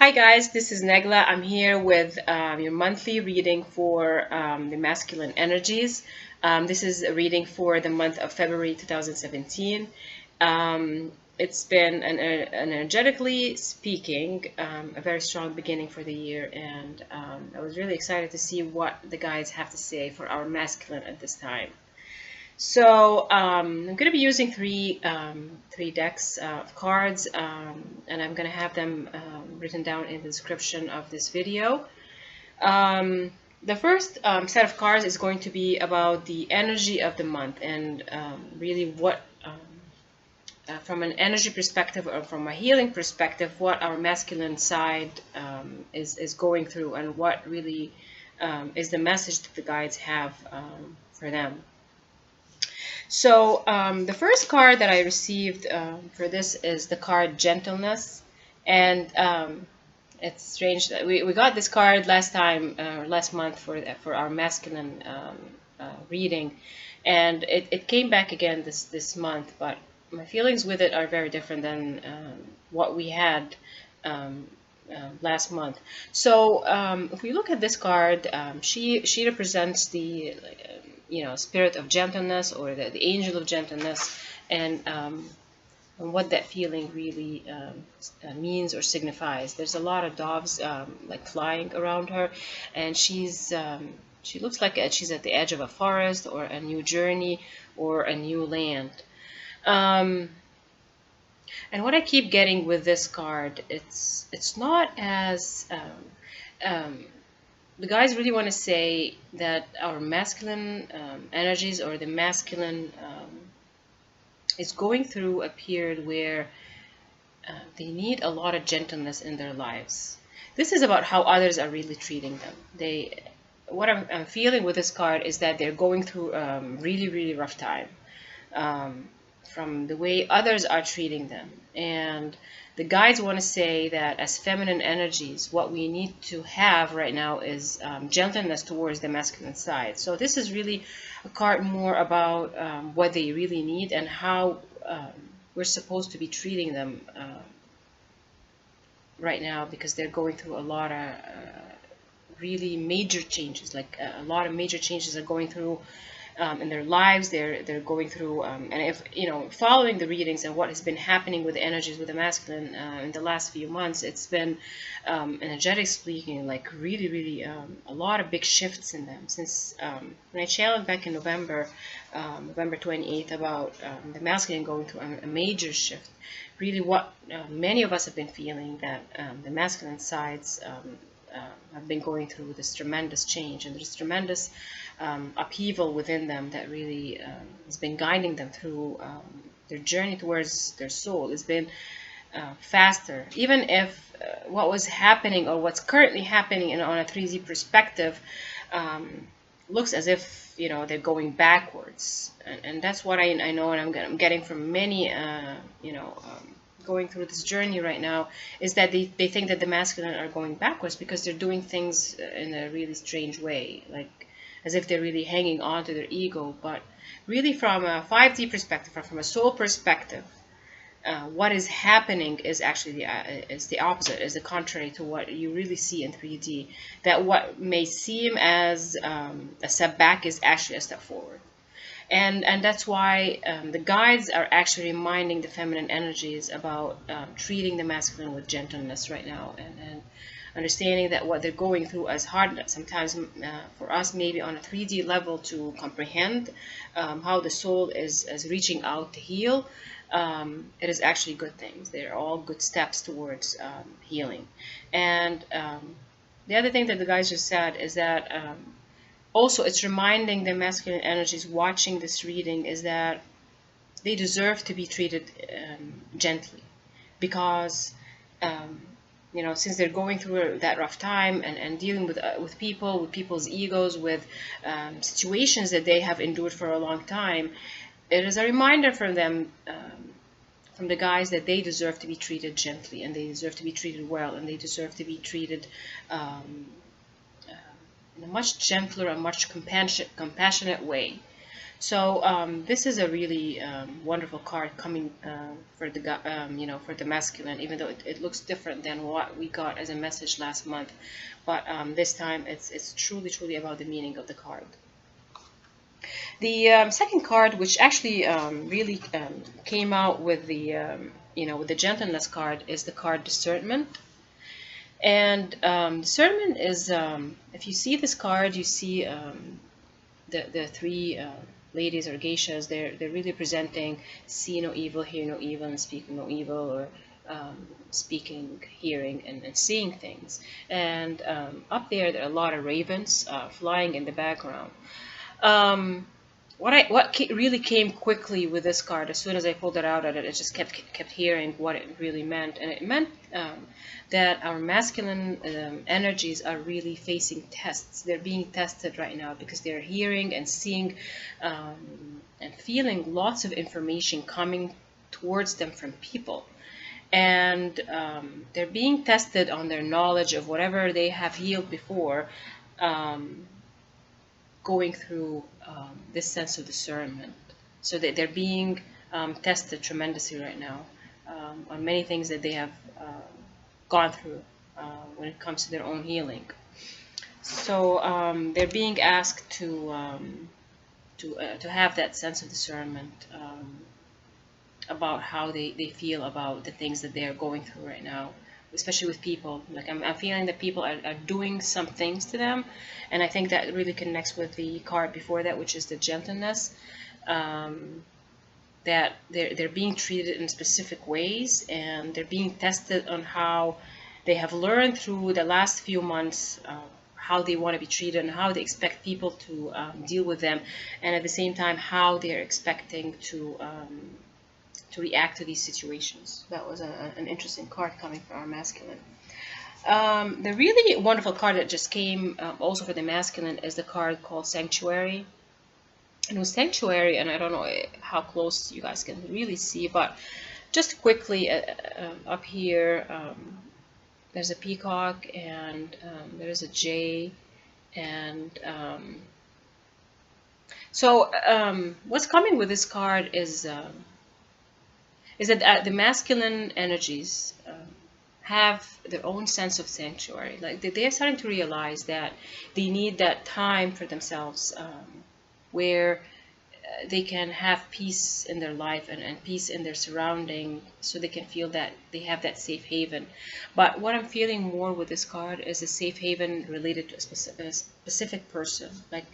Hi guys, this is Negla. I'm here with your monthly reading for the masculine energies. This is a reading for the month of February 2017. It's been, energetically speaking, a very strong beginning for the year, and I was really excited to see what the guides have to say for our masculine at this time. So I'm going to be using three decks of cards, and I'm going to have them written down in the description of this video. The first set of cards is going to be about the energy of the month and really what, from an energy perspective or from a healing perspective, what our masculine side is going through and what really is the message that the guides have for them. So the first card that I received for this is the card Gentleness, and it's strange that we got this card last month for our masculine reading, and it came back again this month, but my feelings with it are very different than what we had last month. So if we look at this card, she represents the spirit of gentleness, or the angel of gentleness, and what that feeling really means or signifies. There's a lot of doves like flying around her, and she looks like she's at the edge of a forest or a new journey or a new land. And what I keep getting with this card, it's not as the guys really want to say that our masculine energies, or the masculine is going through a period where they need a lot of gentleness in their lives. This is about how others are really treating them. What I'm feeling with this card is that they're going through really, really rough time. From the way others are treating them. And the guides want to say that as feminine energies, what we need to have right now is gentleness towards the masculine side. So this is really a card more about what they really need and how we're supposed to be treating them right now, because they're going through a lot of really major changes. Like a lot of major changes are going through in their lives. They're going through, and if following the readings and what has been happening with the energies with the masculine in the last few months, it's been energetic speaking, like really a lot of big shifts in them since when I channeled back in November 28th about the masculine going through a major shift. Really, what many of us have been feeling, that the masculine sides have been going through this tremendous change and this tremendous upheaval within them that really has been guiding them through their journey towards their soul. It's been faster, even if what was happening or what's currently happening on a 3D perspective looks as if they're going backwards, and that's what I know, and I'm getting from many going through this journey right now, is that they think that the masculine are going backwards because they're doing things in a really strange way, like as if they're really hanging on to their ego. But really, from a 5D perspective, or from a soul perspective, what is happening is actually is the opposite, is the contrary to what you really see in 3D. That what may seem as a step back is actually a step forward. And that's why the guides are actually reminding the feminine energies about treating the masculine with gentleness right now, and understanding that what they're going through is hard sometimes for us, maybe on a 3D level, to comprehend how the soul is reaching out to heal. It is actually good things. They're all good steps towards healing. And the other thing that the guys just said is that also, it's reminding the masculine energies watching this reading is that they deserve to be treated gently, because since they're going through that rough time and dealing with people, with people's egos, with situations that they have endured for a long time, it is a reminder from them, from the guys, that they deserve to be treated gently, and they deserve to be treated well, and they deserve to be treated in a much gentler and much compassionate way. So this is a really wonderful card coming for the for the masculine, even though it looks different than what we got as a message last month. But this time it's truly about the meaning of the card. The second card, which actually really came out with the with the gentleness card, is the card Discernment. And Discernment is, if you see this card, you see the three ladies or geishas. They're really presenting see no evil, hear no evil, and speak no evil, or speaking, hearing, and seeing things. And up there are a lot of ravens flying in the background. What really came quickly with this card, as soon as I pulled it out, I just kept hearing what it really meant, and it meant that our masculine energies are really facing tests. They're being tested right now because they're hearing and seeing and feeling lots of information coming towards them from people, and they're being tested on their knowledge of whatever they have healed before. Going through this sense of discernment. So that they're being tested tremendously right now on many things that they have gone through when it comes to their own healing. So they're being asked to have that sense of discernment about how they feel about the things that they are going through right now, especially with people. Like I'm feeling that people are doing some things to them, and I think that really connects with the card before that, which is the gentleness. That they're being treated in specific ways, and they're being tested on how they have learned through the last few months how they want to be treated and how they expect people to deal with them, and at the same time how they're expecting to react to these situations. That was an interesting card coming from our masculine. The really wonderful card that just came also for the masculine is the card called Sanctuary. And with Sanctuary, and I don't know how close you guys can really see, but just quickly up here, there's a peacock, and there's a jay, and what's coming with this card is that the masculine energies have their own sense of sanctuary. Like they are starting to realize that they need that time for themselves, where they can have peace in their life and peace in their surrounding, so they can feel that they have that safe haven. But what I'm feeling more with this card is a safe haven related to a specific person. Like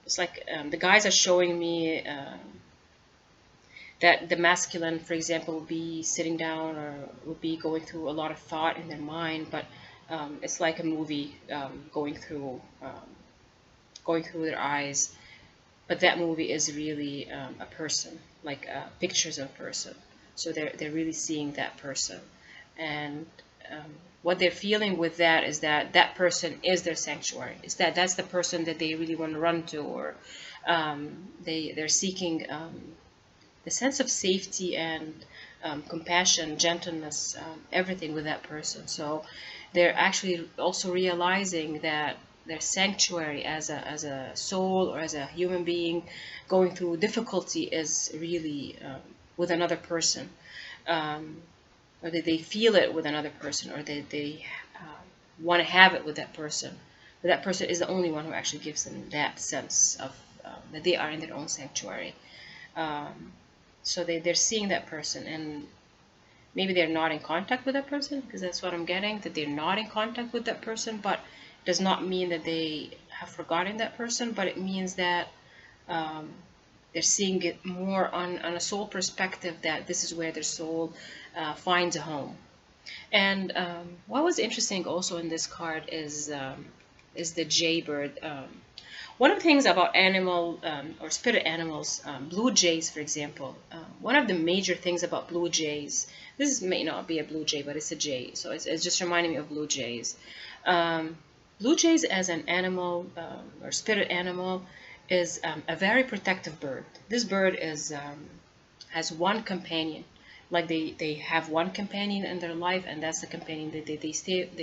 it's like the guys are showing me that the masculine, for example, will be sitting down or will be going through a lot of thought in their mind, but it's like a movie going through their eyes. But that movie is really a person, like pictures of a person. So they're really seeing that person, and what they're feeling with that is that that person is their sanctuary. It's that's the person that they really want to run to, or they're seeking the sense of safety and compassion, gentleness, everything with that person. So they're actually also realizing that their sanctuary as a soul or as a human being going through difficulty is really with another person, or they feel it with another person, or they want to have it with that person. But that person is the only one who actually gives them that sense of that they are in their own sanctuary. So they're seeing that person, and maybe they're not in contact with that person, because that's what I'm getting, that they're not in contact with that person, but it does not mean that they have forgotten that person, but it means that they're seeing it more on a soul perspective, that this is where their soul finds a home. And what was interesting also in this card is the jaybird. One of the things about animal or spirit animals, blue jays, for example, one of the major things about blue jays, may not be a blue jay, but it's a jay, so it's just reminding me of blue jays. Blue jays as an animal or spirit animal is a very protective bird. This bird has one companion. Like they have one companion in their life, and that's the companion that they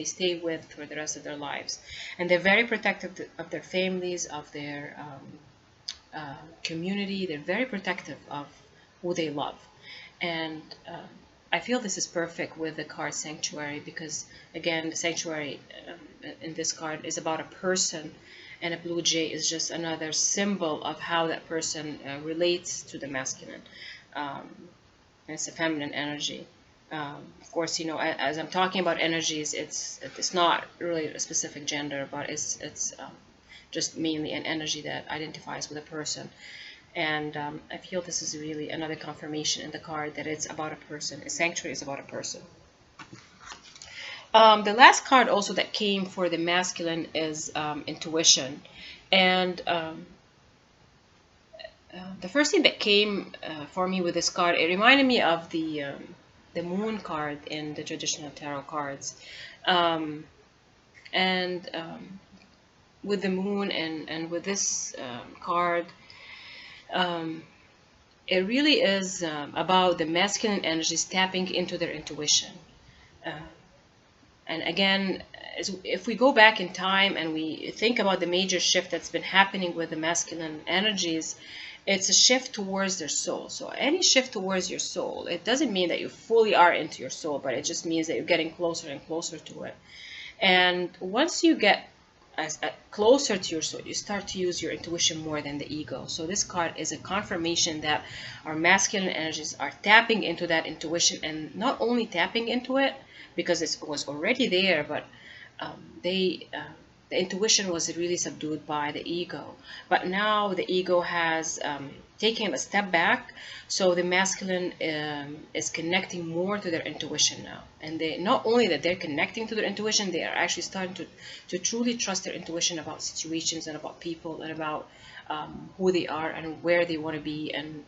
stay with for the rest of their lives. And they're very protective of their families, of their community. They're very protective of who they love. And I feel this is perfect with the card Sanctuary because, again, the Sanctuary in this card is about a person, and a blue jay is just another symbol of how that person relates to the masculine. Um, and it's a feminine energy. Of course, as I'm talking about energies, it's not really a specific gender, but it's just mainly an energy that identifies with a person. And I feel this is really another confirmation in the card that it's about a person. A sanctuary is about a person. The last card also that came for the masculine is intuition. And the first thing that came for me with this card, it reminded me of the moon card in the traditional tarot cards. And with the moon and with this card, it really is about the masculine energies tapping into their intuition. And again, if we go back in time and we think about the major shift that's been happening with the masculine energies, it's a shift towards their soul. So any shift towards your soul, it doesn't mean that you fully are into your soul, but it just means that you're getting closer and closer to it. And once you get closer to your soul, you start to use your intuition more than the ego. So this card is a confirmation that our masculine energies are tapping into that intuition, and not only tapping into it because it was already there, but the intuition was really subdued by the ego. But now the ego has taken a step back, so the masculine is connecting more to their intuition now. And they, not only that they're connecting to their intuition, they are actually starting to truly trust their intuition about situations and about people and about who they are and where they want to be, and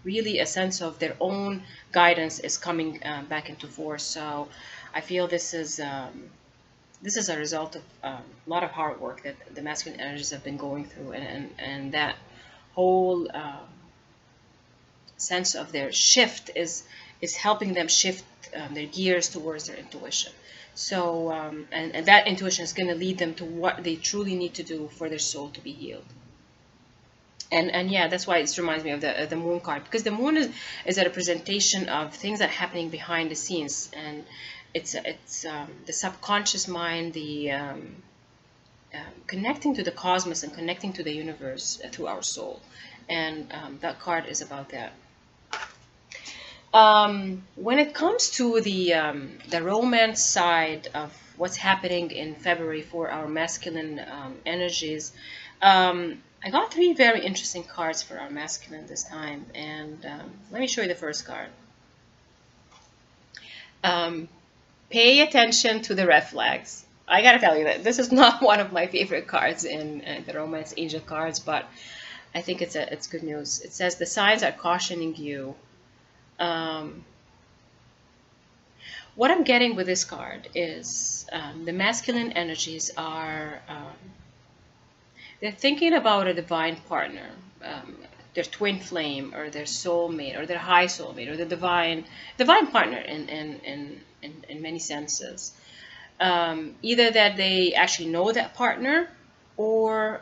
really a sense of their own guidance is coming back into force. So I feel this is a result of a lot of hard work that the masculine energies have been going through, and that whole sense of their shift is helping them shift their gears towards their intuition. So and that intuition is going to lead them to what they truly need to do for their soul to be healed. And yeah, that's why it reminds me of the moon card, because the moon is a representation of things that are happening behind the scenes, and it's the subconscious mind, the connecting to the cosmos and connecting to the universe through our soul, and that card is about that. When it comes to the romance side of what's happening in February for our masculine energies, I got 3 very interesting cards for our masculine this time, and let me show you the first card. Pay attention to the red flags. I gotta tell you that this is not one of my favorite cards in the romance angel cards, but I think it's good news. It says the signs are cautioning you. What I'm getting with this card is the masculine energies are they're thinking about a divine partner, their twin flame or their soulmate or their high soulmate or the divine partner in many senses. Either that they actually know that partner, or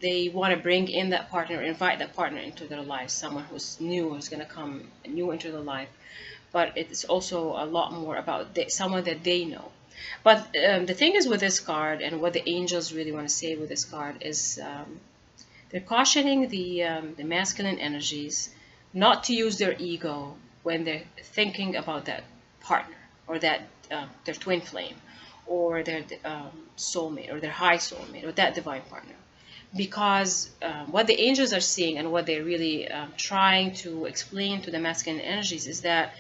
they want to bring in that partner, invite that partner into their life, someone who's new, who's going to come new into their life. But it's also a lot more about someone that they know. But the thing is with this card, and what the angels really want to say with this card is they're cautioning the masculine energies not to use their ego when they're thinking about that partner, or that their twin flame, or their soulmate, or their high soulmate, or that divine partner. Because what the angels are seeing, and what they're really trying to explain to the masculine energies, is that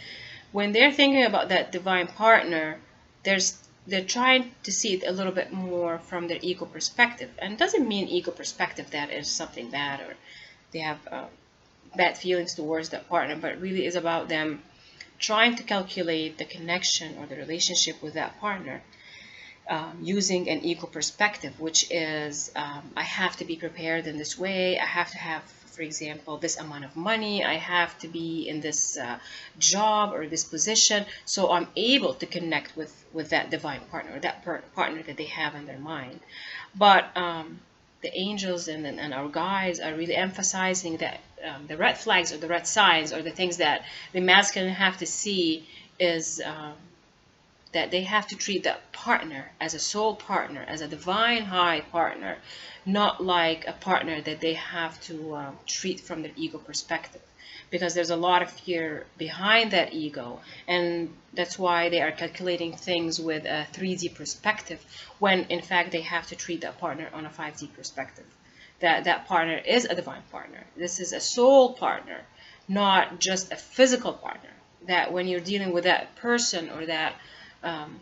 when they're thinking about that divine partner, they're trying to see it a little bit more from their ego perspective. And it doesn't mean ego perspective that is something bad, or they have bad feelings towards that partner, but it really is about them trying to calculate the connection or the relationship with that partner using an ego perspective, which is I have to be prepared in this way, I have to have, for example, this amount of money, I have to be in this job or this position, so I'm able to connect with that divine partner, or that partner that they have in their mind. But the angels and our guides are really emphasizing that the red flags or the red signs or the things that the masculine have to see is that they have to treat that partner as a soul partner, as a divine high partner, not like a partner that they have to treat from their ego perspective. Because there's a lot of fear behind that ego, and that's why they are calculating things with a 3D perspective, when in fact they have to treat that partner on a 5D perspective. That partner is a divine partner. This is a soul partner, not just a physical partner. That when you're dealing with that person or that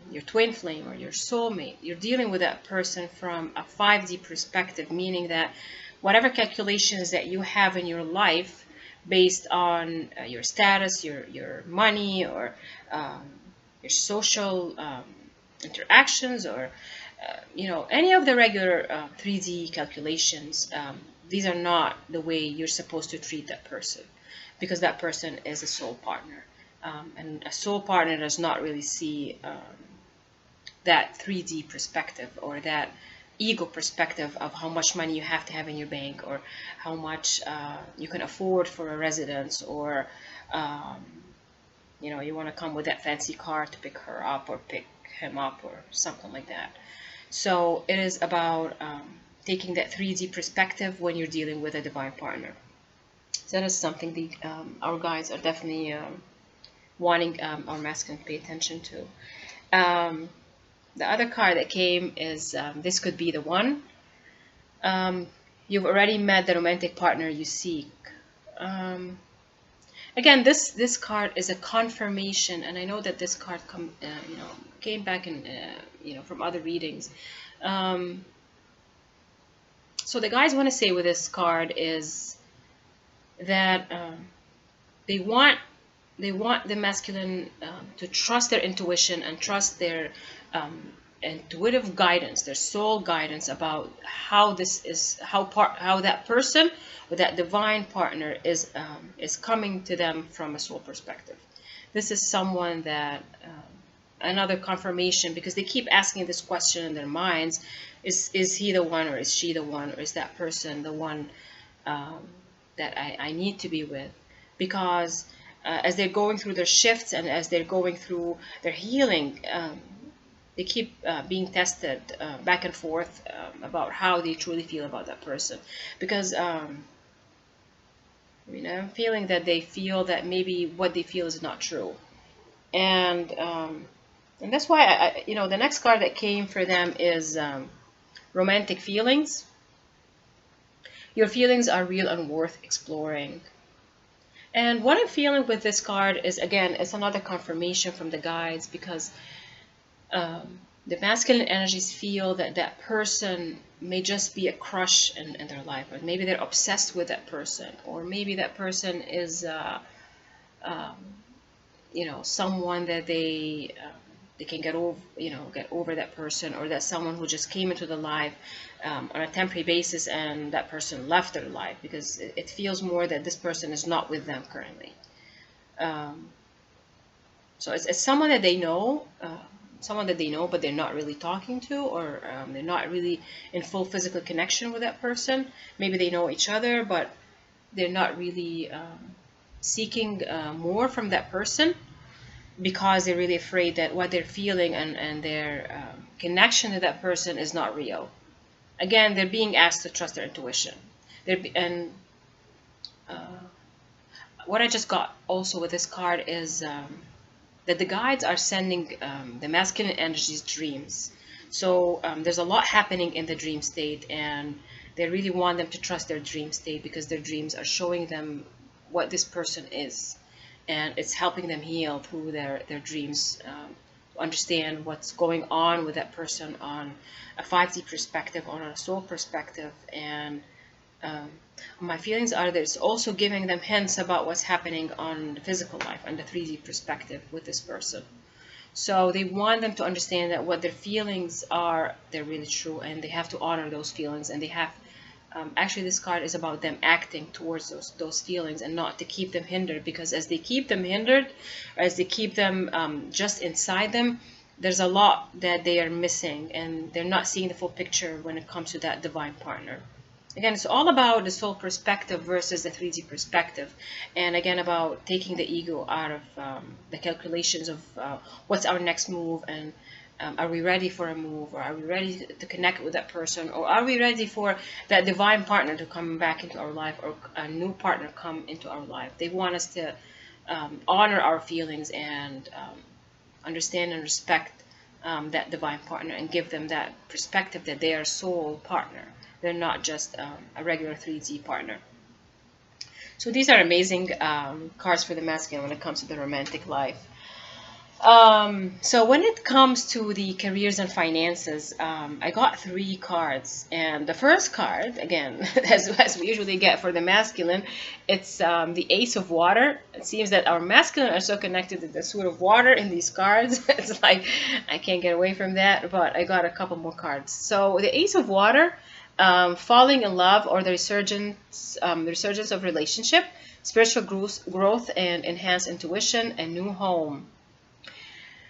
your twin flame or your soulmate, you're dealing with that person from a 5D perspective, meaning that whatever calculations that you have in your life based on your status, your money, or your social interactions, or any of the regular 3D calculations, these are not the way you're supposed to treat that person, because that person is a soul partner. And a soul partner does not really see that 3D perspective or that ego perspective of how much money you have to have in your bank, or how much you can afford for a residence, or you want to come with that fancy car to pick her up or pick him up or something like that. So it is about taking that 3D perspective when you're dealing with a divine partner. So that is something our guides are definitely wanting our masculine to pay attention to. The other card that came is this could be the one. You've already met the romantic partner you seek. Again, this card is a confirmation, and I know that this card came back in from other readings. So the guys want to say with this card is that they want the masculine to trust their intuition and trust their intuitive guidance, their soul guidance about how that person or that divine partner is coming to them from a soul perspective. This is someone that another confirmation, because they keep asking this question in their minds: is he the one, or is she the one, or is that person the one that I need to be with? Because as they're going through their shifts and as they're going through their healing, they keep being tested back and forth about how they truly feel about that person. Because I'm feeling that they feel that maybe what they feel is not true, and that's why the next card that came for them is romantic feelings. Your feelings are real and worth exploring. And what I'm feeling with this card is, again, it's another confirmation from the guides, because the masculine energies feel that that person may just be a crush in their life, or maybe they're obsessed with that person, or maybe that person is someone that they can get over that person, or that someone who just came into the life on a temporary basis, and that person left their life, because it feels more that this person is not with them currently. So it's someone that they know, but they're not really talking to, or they're not really in full physical connection with that person. Maybe they know each other, but they're not really seeking more from that person, because they're really afraid that what they're feeling and their connection to that person is not real. Again, they're being asked to trust their intuition. What I just got also with this card is that the guides are sending the masculine energies dreams. So there's a lot happening in the dream state, and they really want them to trust their dream state, because their dreams are showing them what this person is, and it's helping them heal through their dreams, understand what's going on with that person on a 5D perspective, on a soul perspective. And my feelings are that it's also giving them hints about what's happening on the physical life and the 3D perspective with this person. So they want them to understand that what their feelings are, they're really true, and they have to honor those feelings, and they have actually, this card is about them acting towards those feelings, and not to keep them hindered, because as they keep them hindered, or as they keep them just inside them, there's a lot that they are missing, and they're not seeing the full picture when it comes to that divine partner. Again, it's all about the soul perspective versus the 3D perspective. And again, about taking the ego out of the calculations of what's our next move, and are we ready for a move, or are we ready to connect with that person, or are we ready for that divine partner to come back into our life, or a new partner come into our life. They want us to honor our feelings and understand and respect that divine partner, and give them that perspective that they are soul partner. They're not just a regular 3D partner. So these are amazing cards for the masculine when it comes to the romantic life. So when it comes to the careers and finances, I got 3 cards, and the first card, again, as we usually get for the masculine, it's the Ace of Water. It seems that our masculine are so connected to the Sword of Water in these cards. It's like I can't get away from that, but I got a couple more cards. So the Ace of Water, falling in love, or the resurgence of relationship, spiritual growth and enhanced intuition, and new home.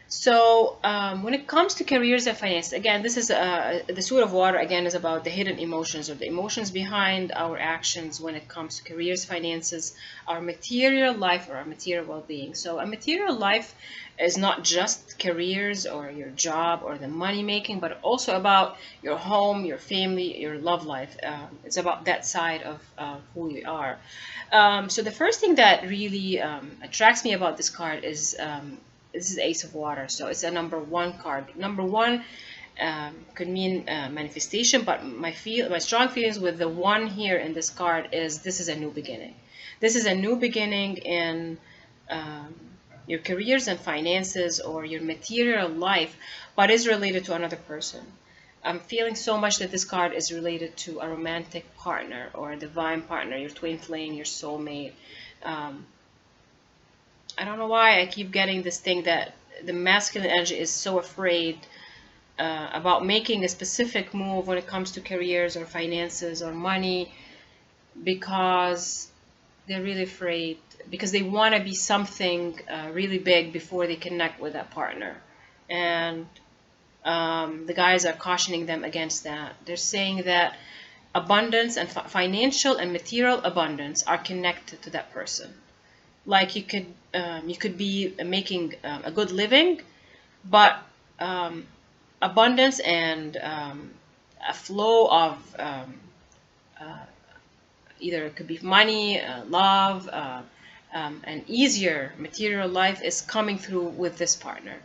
So when it comes to careers and finance, again, this is the Sword of Water. Again, is about the hidden emotions, or the emotions behind our actions when it comes to careers, finances, our material life, or our material well-being. So a material life is not just careers or your job or the money making, but also about your home, your family, your love life. It's about that side of who you are. So the first thing that really attracts me about this card is this is Ace of Water, so it's a number 1 card. Number 1 could mean manifestation, but my strong feelings with the 1 here in this card is this is a new beginning. This is a new beginning in your careers and finances, or your material life, but is related to another person. I'm feeling so much that this card is related to a romantic partner, or a divine partner, your twin flame, your soulmate. I don't know why I keep getting this thing that the masculine energy is so afraid about making a specific move when it comes to careers or finances or money, because they're really afraid, because they want to be something really big before they connect with that partner. And the guys are cautioning them against that. They're saying that abundance and financial and material abundance are connected to that person. Like you could be making a good living, but abundance and a flow of either it could be money, love, an easier material life is coming through with this partner.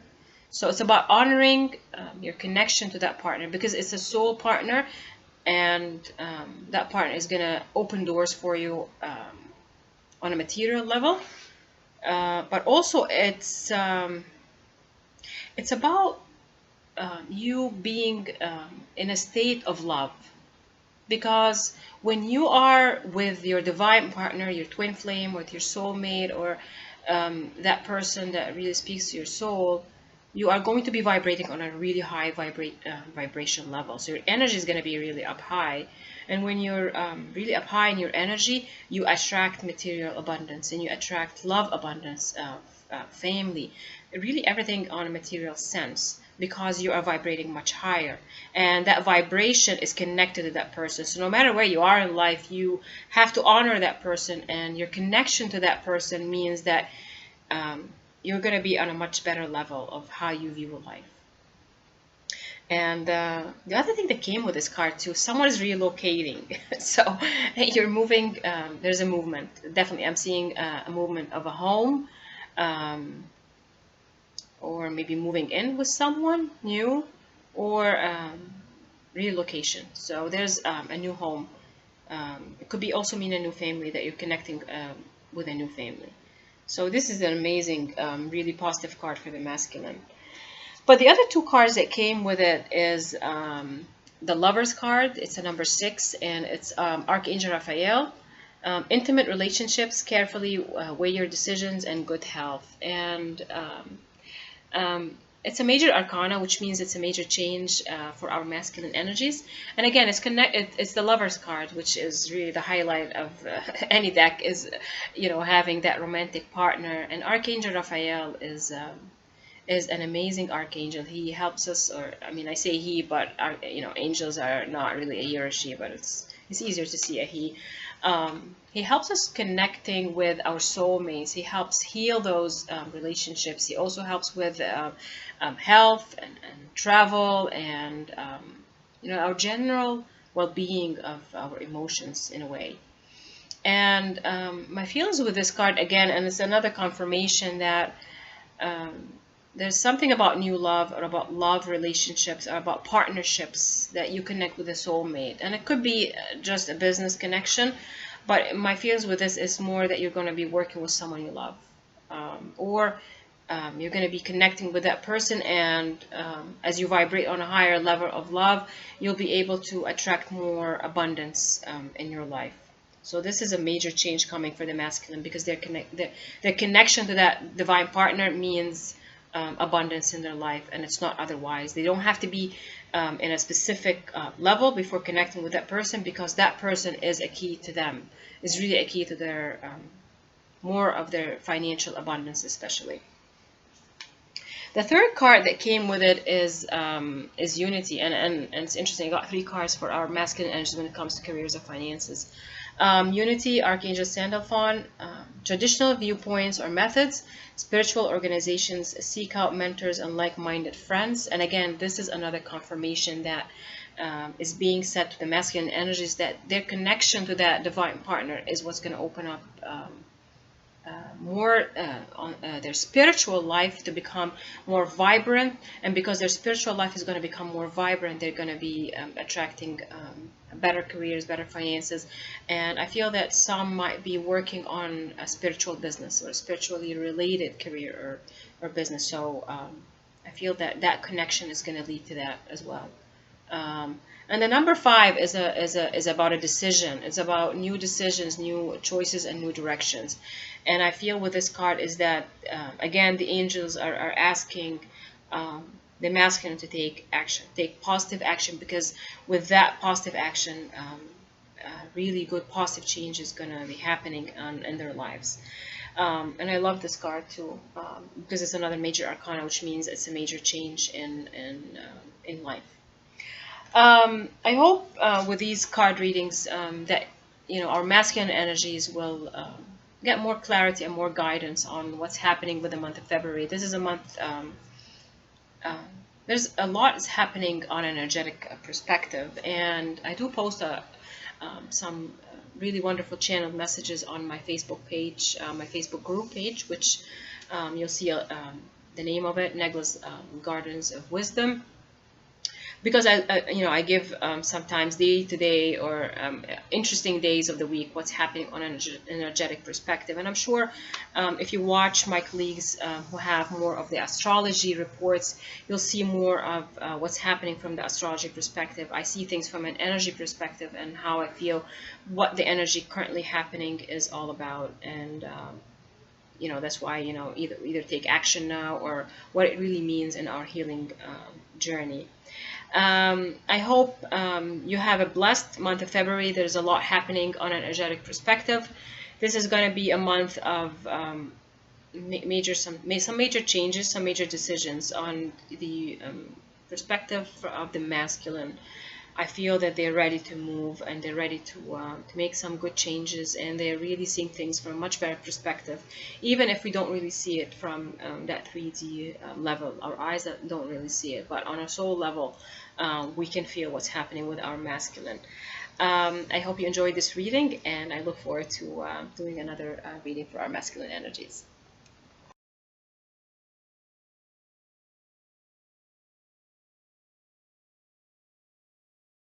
So it's about honoring your connection to that partner, because it's a soul partner, and that partner is going to open doors for you on a material level, but also it's about you being in a state of love, because when you are with your divine partner, your twin flame, with your soulmate, or that person that really speaks to your soul, you are going to be vibrating on a really high vibration level. So your energy is going to be really up high. And when you're really up high in your energy, you attract material abundance, and you attract love abundance, family, really everything on a material sense, because you are vibrating much higher. And that vibration is connected to that person. So no matter where you are in life, you have to honor that person, and your connection to that person means that you're going to be on a much better level of how you view life. And the other thing that came with this card too, someone is relocating. So you're moving, there's a movement. Definitely, I'm seeing a movement of a home, or maybe moving in with someone new, or relocation. So there's a new home. It could be also mean a new family, that you're connecting with a new family. So this is an amazing, really positive card for the masculine. But the other 2 cards that came with it is the Lover's card. It's a number 6, and it's Archangel Raphael. Intimate relationships, carefully weigh your decisions, and good health. And it's a major arcana, which means it's a major change for our masculine energies. And again, it's the Lover's card, which is really the highlight of any deck, is having that romantic partner. And Archangel Raphael is an amazing archangel. He helps us, or I mean, I say he, but angels are not really a he or a she, but it's It's easier to see a he. He helps us connecting with our soulmates. He helps heal those relationships. He also helps with health and travel and our general well-being of our emotions in a way. And my feelings with this card again, and it's another confirmation that um, there's something about new love or about love relationships or about partnerships that you connect with a soulmate. And it could be just a business connection, but my feelings with this is more that you're going to be working with someone you love, or you're going to be connecting with that person, and as you vibrate on a higher level of love, you'll be able to attract more abundance in your life. So this is a major change coming for the masculine, because their connection to that divine partner means abundance in their life, and it's not otherwise. They don't have to be in a specific level before connecting with that person, because that person is a key to them, is really a key to their more of their financial abundance, especially. The third card that came with it is unity, and it's interesting. I got 3 cards for our masculine energy when it comes to careers or finances. Unity, Archangel Sandalphon, traditional viewpoints or methods, spiritual organizations seek out mentors and like-minded friends. And again, this is another confirmation that is being said to the masculine energies, that their connection to that divine partner is what's going to open up more on their spiritual life to become more vibrant. And because their spiritual life is going to become more vibrant, they're going to be attracting better careers, better finances. And I feel that some might be working on a spiritual business or a spiritually related career or business. So I feel that that connection is going to lead to that as well. And the number 5 is about a decision. It's about new decisions, new choices, and new directions. And I feel with this card is that again, the angels are asking the masculine to take action, take positive action, because with that positive action, really good positive change is going to be happening in their lives. And I love this card too, because it's another major arcana, which means it's a major change in life. I hope with these card readings that our masculine energies will get more clarity and more guidance on what's happening with the month of February. This is a month. There's a lot is happening on an energetic perspective, and I do post some really wonderful channeled messages on my Facebook page, my Facebook group page, which you'll see the name of it, Negla's Gardens of Wisdom. Because I give sometimes day to day or interesting days of the week what's happening on an energetic perspective. And I'm sure if you watch my colleagues who have more of the astrology reports, you'll see more of what's happening from the astrology perspective. I see things from an energy perspective and how I feel what the energy currently happening is all about. And that's why either take action now, or what it really means in our healing journey. I hope you have a blessed month of February. There's a lot happening on an energetic perspective. This is going to be a month of some major changes, some major decisions on the perspective of the masculine. I feel that they're ready to move, and they're ready to make some good changes, and they're really seeing things from a much better perspective, even if we don't really see it from that 3D level. Our eyes don't really see it, but on a soul level, we can feel what's happening with our masculine. I hope you enjoyed this reading, and I look forward to doing another reading for our masculine energies.